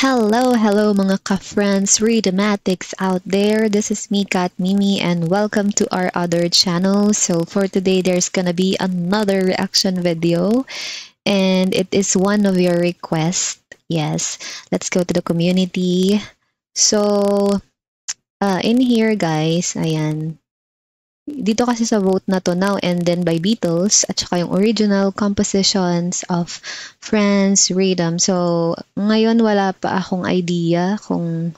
Hello mga ka-friends, Readmatics out there. This is me, Kat Mimi, and welcome to our other channel. So for today, there's gonna be another reaction video, and it is one of your requests. Yes, let's go to the community. So, in here guys, ayan. Dito kasi sa vote na to, Now and Then by Beatles, at saka yung original compositions of Franz Rhythm. So, ngayon wala pa akong idea kung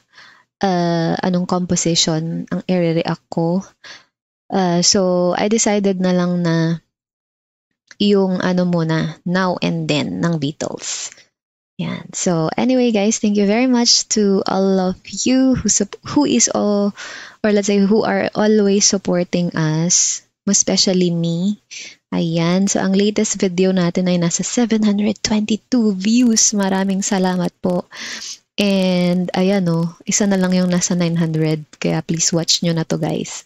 anong composition ang i-react ko. So, I decided na lang na yung muna, Now and Then ng Beatles. Yan. So anyway guys, thank you very much to all of you who are always supporting us, especially me. Ayan. So ang latest video natin ay nasa 722 views. Maraming salamat po. And ayan isa na lang yung nasa 900. Kaya please watch nyo na to guys.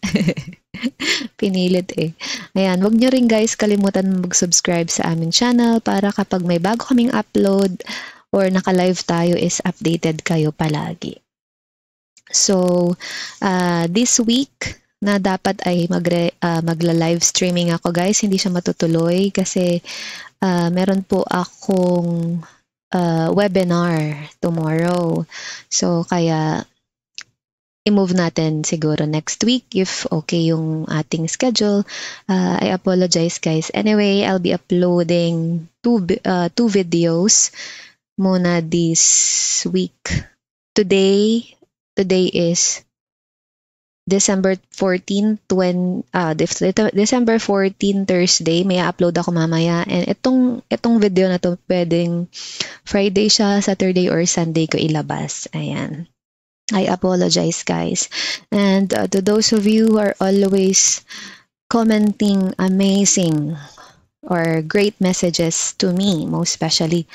Pinilit eh. Ayan, wag nyo rin guys kalimutan mag-subscribe sa aming channel para kapag may bago kaming upload or naka-live tayo is updated kayo palagi. So, this week na dapat ay magla-live streaming ako guys, hindi siya matutuloy kasi meron po akong webinar tomorrow. So, kaya i-move natin siguro next week if okay yung ating schedule. I apologize guys. Anyway, I'll be uploading two videos muna this week. Today is December 14, December 14 Thursday. May upload ako mamaya. And itong video na to pwedeng Friday siya, Saturday or Sunday ko ilabas. Ayan. I apologize guys. And to those of you who are always commenting amazing or great messages to me, most especially,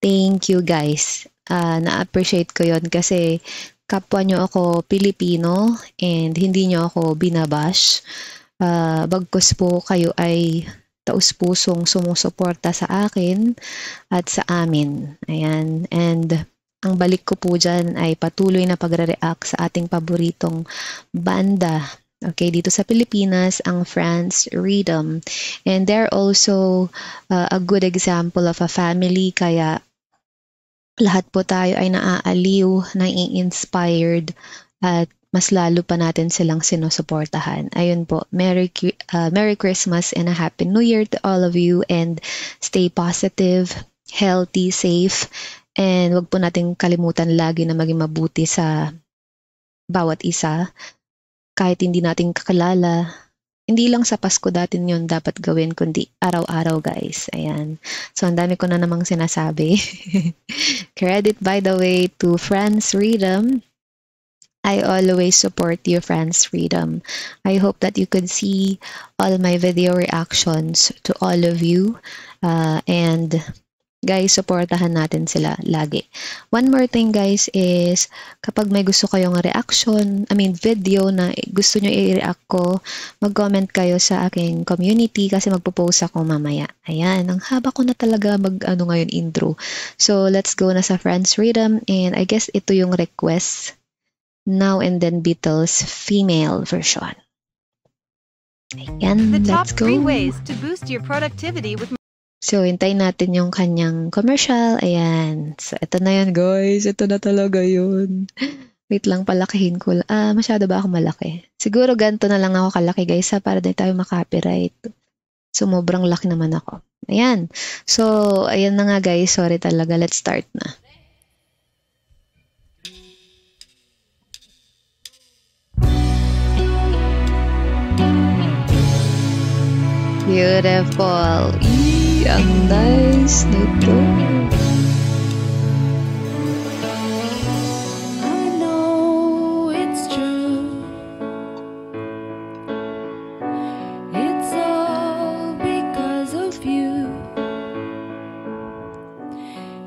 thank you guys. Na-appreciate ko yon kasi kapwa nyo ako Pilipino and hindi nyo ako binabash. Bagkus po kayo ay taus-pusong sumusuporta sa akin at sa amin. Ayan. And ang balik ko po dyan ay patuloy na pagre-react sa ating paboritong banda. Okay, dito sa Pilipinas, ang Franz Rhythm. And they're also a good example of a family, kaya lahat po tayo ay naaaliw, nai-inspired, at mas lalo pa natin silang sinusuportahan. Ayun po, Merry Christmas and a Happy New Year to all of you, and stay positive, healthy, safe, and wag po nating kalimutan lagi na maging mabuti sa bawat isa. Kahit hindi natin kakilala, hindi lang sa Pasko natin yun dapat gawin, kundi araw-araw guys. Ayan. So, ang dami ko na namang sinasabi. Credit by the way to Franz Rhythm. I always support you, Franz Rhythm. I hope that you could see all my video reactions to all of you. And guys, supportahan natin sila lagi. One more thing guys is, kapag may gusto kayong video na gusto nyo i-react ko, mag-comment kayo sa aking community kasi magpo-post ako mamaya. Ayan, ang haba ko na talaga ngayon intro. So, let's go na sa Franz Rhythm, and I guess ito yung request. Now and Then Beatles female version. Ayan, let's go. The top 3 ways to boost your productivity with... So, hintayin natin yung kanyang commercial. Ayan. So, ito na yan, guys. Ito na talaga yun. Wait lang, palakihin ko. Masyado ba ako malaki? Siguro ganito na lang ako kalaki, guys, para din tayo makapiright. Sobrang laki naman ako. Ayan. So, ayan na nga, guys. Sorry talaga. Let's start na. Beautiful. Ang nice nito. I know it's true. It's all because of you.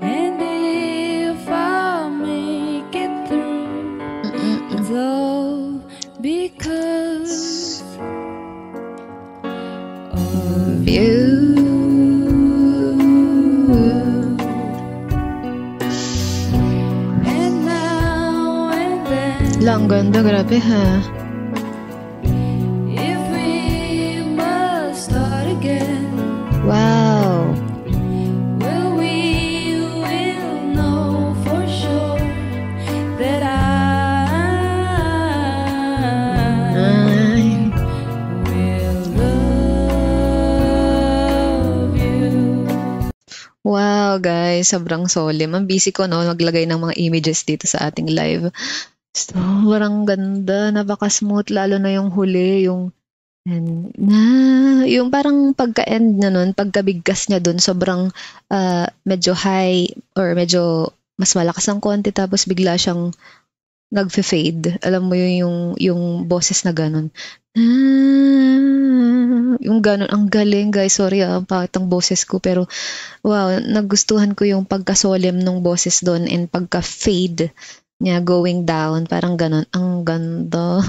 And if I make it through, it's all because of you. And ganda, grabe ha. If we must start again, Wow. well, we will know for sure that I will love you. Wow, guys, sobrang solemn. Ang busy ko, no, maglagay ng mga images dito sa ating live. Sobrang ganda, napaka-smooth, lalo na yung huli, yung yung parang pagka-end na nun, pagkabigkas niya dun, sobrang medyo high or medyo mas malakas ang konti tapos bigla siyang nag-fade. Alam mo yung boses na ganun. Yung ganun, ang galing guys. Sorry ang pangit ang boses ko pero wow, nagustuhan ko yung pagka-solemn ng boses doon and pagka-fade niya going down, parang ganun. Ang ganda.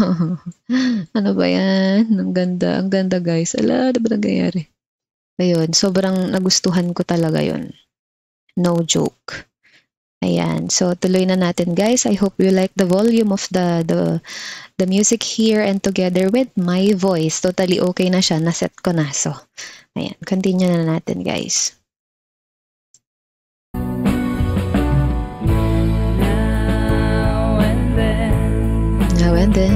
Ano ba yan? Ang ganda guys. Ala, ano ba nangyayari? Ayun, sobrang nagustuhan ko talaga yun. No joke. Ayan, so tuloy na natin guys. I hope you like the volume of the music here and together with my voice. Totally okay na siya, naset ko na. So, ayan, continue na natin guys. Now and then,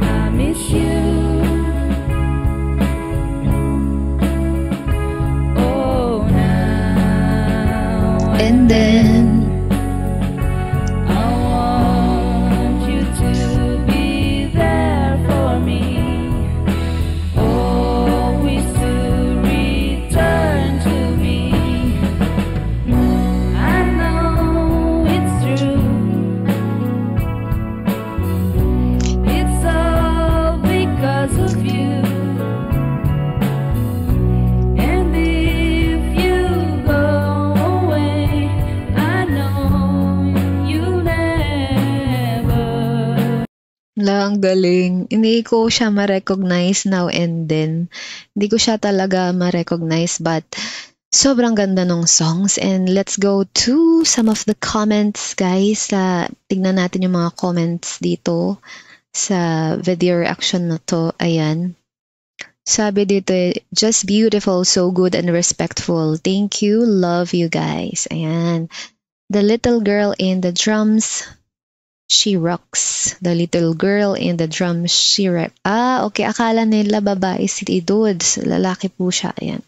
I miss you. Oh, now and then, I want you to be there for me. Always to return to me. I know it's true. It's all because of you. And if you go away, I know you'll never. ang galing. Hindi ko siya ma-recognize now and then. Hindi ko siya talaga ma-recognize but sobrang ganda ng songs and let's go to some of the comments guys. Tingnan natin yung mga comments dito sa video reaction na to. Ayan. Sabi dito, just beautiful, so good and respectful. Thank you, love you guys. Ayan. The little girl in the drums, she rocks. The little girl in the drums, she rocks. Okay. Akala nila babae si Dudes. Lalaki po siya. Ayan.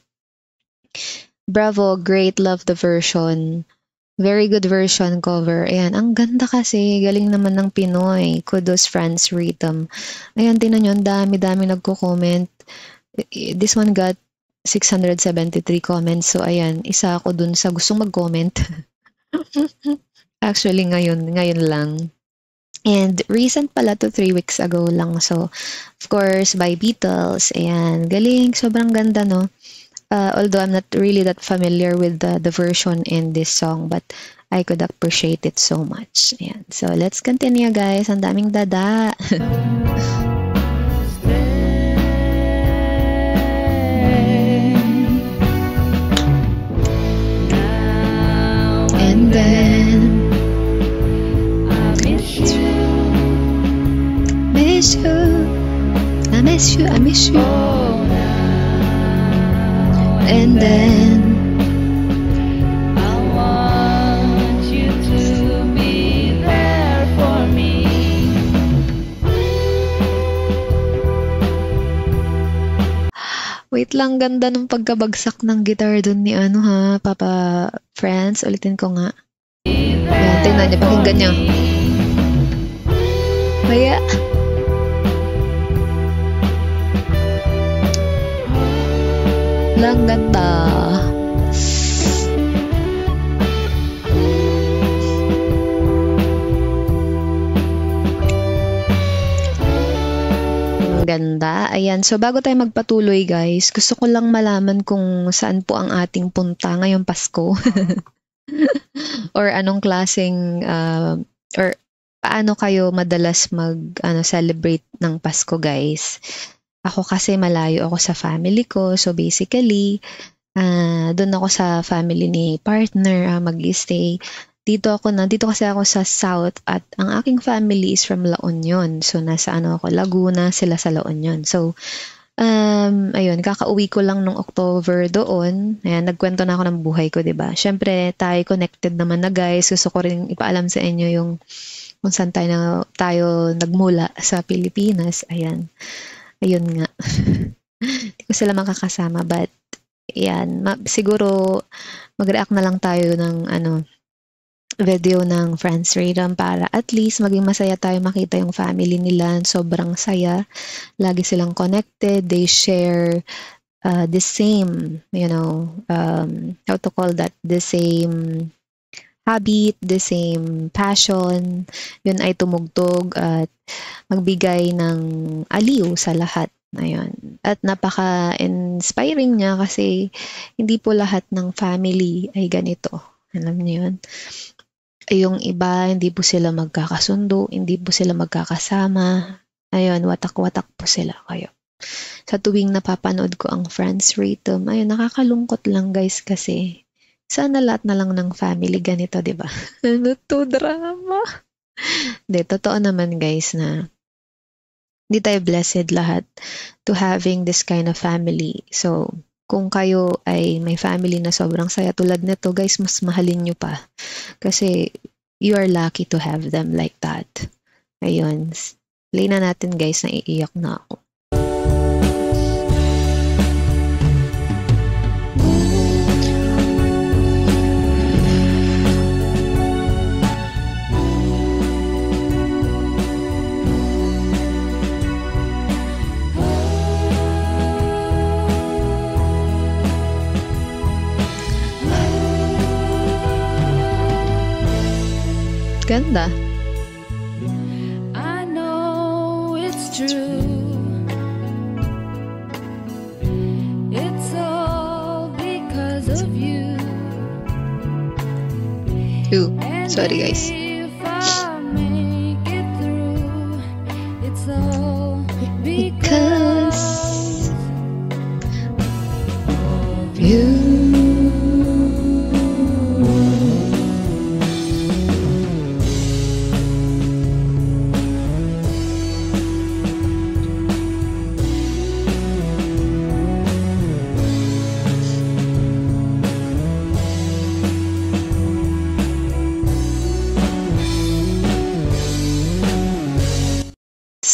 Bravo, great, love the version. Very good version cover. Ayan, ang ganda kasi. Galing naman ng Pinoy. Kudos, France Rhythm. Ayan, tinan nyo, ang dami-dami nagko-comment. This one got 673 comments. So, ayan, isa ako dun sa gustong mag-comment. Actually, ngayon lang. And recent pala to 3 weeks ago lang. So, of course, by Beatles. Ayan, galing. Sobrang ganda, no? Although I'm not really that familiar with the version in this song, but I could appreciate it so much. Ayan. So, let's continue, guys. Ang daming dada. And then, I miss you. miss you. I miss you. I miss you. Oh, now And then, I want you to be there for me. wait lang, ganda ng pagkabagsak ng guitar dun ni Papa Friends. Ulitin ko nga. Ayan, tingnan niyo, pakinggan niyo. Kaya, lang ganda. Ang ganda. Ayan. So, bago tayo magpatuloy, guys, gusto ko lang malaman kung saan po ang ating punta ngayong Pasko. Or anong klaseng, or paano kayo madalas celebrate ng Pasko, guys? Ako kasi malayo ako sa family ko. So, basically, doon ako sa family ni partner mag-stay. dito kasi ako sa South at ang aking family is from La Union. So, nasa ako, Laguna, sila sa La Union. So, ayun, kakauwi ko lang nung October doon. Ayan, nagkwento na ako ng buhay ko, 'di ba? Syempre, tayo connected naman na guys. Gusto ko rin ipaalam sa inyo yung kung saan tayo nagmula sa Pilipinas. Ayan. Ayun nga. Hindi ko sila makakasama but yan, siguro mag-react na lang tayo ng video ng Friends Freedom para at least maging masaya tayo makita yung family nila. Sobrang saya. Lagi silang connected. They share the same, how to call that, the same habit, the same passion. Yun ay tumugtog at magbigay ng aliw sa lahat. Ayun. At napaka-inspiring niya kasi hindi po lahat ng family ay ganito. Alam niyo yun? Yung iba, hindi po sila magkakasundo, hindi po sila magkakasama. Ayun, watak-watak po sila kayo. Sa tuwing napapanood ko ang Friends Freedom, ayun, nakakalungkot lang guys kasi sana lahat na lang ng family ganito, di ba? Ano to, drama? Hindi, totoo naman guys na hindi tayo blessed lahat to having this kind of family. So, kung kayo ay may family na sobrang saya tulad nito, guys, mas mahalin nyo pa. Kasi you are lucky to have them like that. Ayun. Play na natin guys, naiiyak na ako. Ganda. I know it's true. It's all because of you. Ooh, sorry guys. If I make it through, it's all because of you.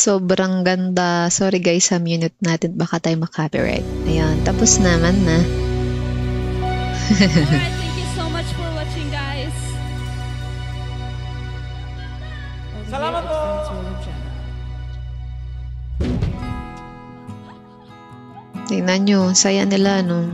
Sobrang ganda. Sorry guys, sa minute natin baka tayo makopyright. Ayan, tapos naman na. Alright, thank you so much for watching, guys. Salamat po! Tingnan nyo, saya nila, no?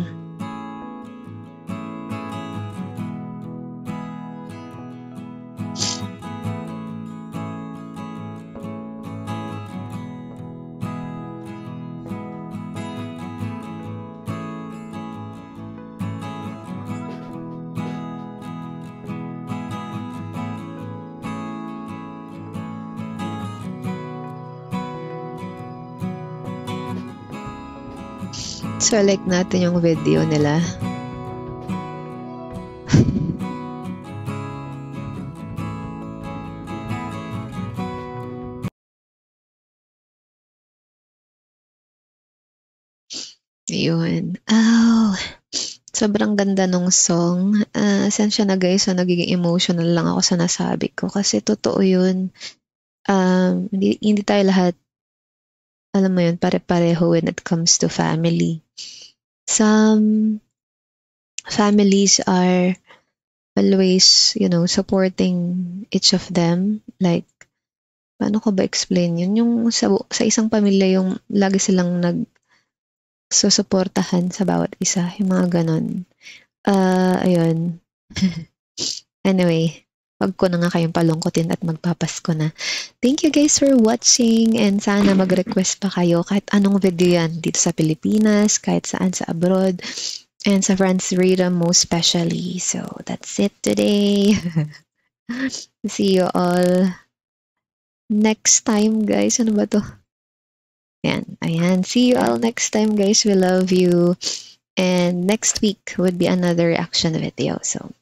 So, like natin yung video nila. Yun. Oh, sobrang ganda nung song. Sensya na guys, so nagiging emotional lang ako sa nasabi ko. Kasi totoo yun. Hindi tayo lahat, alam mo yun, pare-pareho when it comes to family. Some families are always, supporting each of them. Like, paano ko ba explain yun? Yung sa isang pamilya, yung lagi silang susuportahan sa bawat isa. Yung mga ganon. Ayun. Anyway, wag ko na nga kayong palungkotin at magpapasko na. Thank you guys for watching and sana mag-request pa kayo kahit anong video yan dito sa Pilipinas, kahit saan sa abroad, and sa Friends Freedom most especially. So, that's it today. See you all next time, guys. Ano ba to? Ayan. See you all next time, guys. We love you. And next week would be another reaction video. So,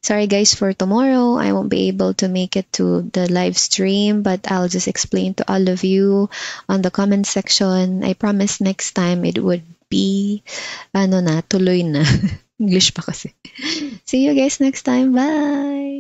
Sorry guys for tomorrow. I won't be able to make it to the live stream, but I'll just explain to all of you on the comment section. I promise next time it would be tuloy na. English pa kasi. See you guys next time. Bye!